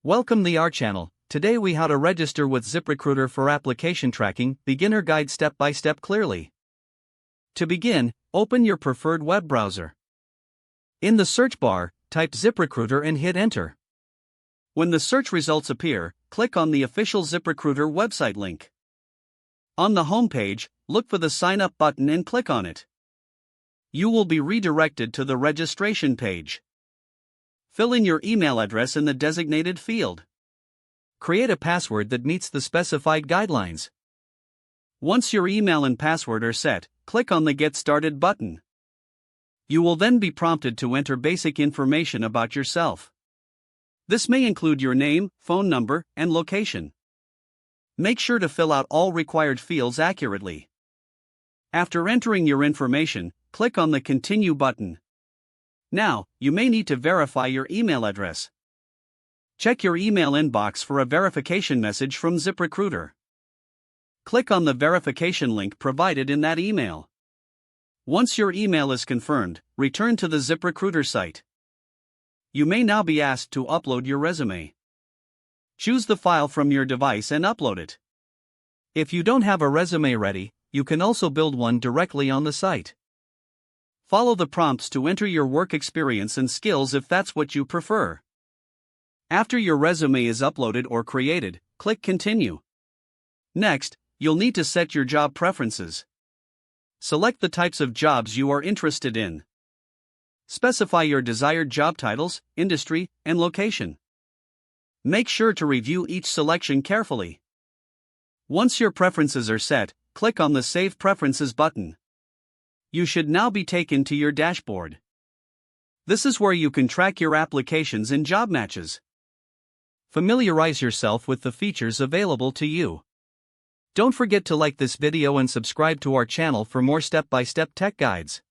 Welcome to our channel. Today we how to register with ZipRecruiter for application tracking, beginner guide step by step clearly. To begin, open your preferred web browser. In the search bar, type ZipRecruiter and hit enter. When the search results appear, click on the official ZipRecruiter website link. On the home page, look for the sign up button and click on it. You will be redirected to the registration page. Fill in your email address in the designated field. Create a password that meets the specified guidelines. Once your email and password are set, click on the Get Started button. You will then be prompted to enter basic information about yourself. This may include your name, phone number, and location. Make sure to fill out all required fields accurately. After entering your information, click on the Continue button. Now, you may need to verify your email address. Check your email inbox for a verification message from ZipRecruiter. Click on the verification link provided in that email. Once your email is confirmed, return to the ZipRecruiter site. You may now be asked to upload your resume. Choose the file from your device and upload it. If you don't have a resume ready, you can also build one directly on the site. Follow the prompts to enter your work experience and skills if that's what you prefer. After your resume is uploaded or created, click Continue. Next, you'll need to set your job preferences. Select the types of jobs you are interested in. Specify your desired job titles, industry, and location. Make sure to review each selection carefully. Once your preferences are set, click on the Save Preferences button. You should now be taken to your dashboard. This is where you can track your applications and job matches. Familiarize yourself with the features available to you. Don't forget to like this video and subscribe to our channel for more step-by-step tech guides.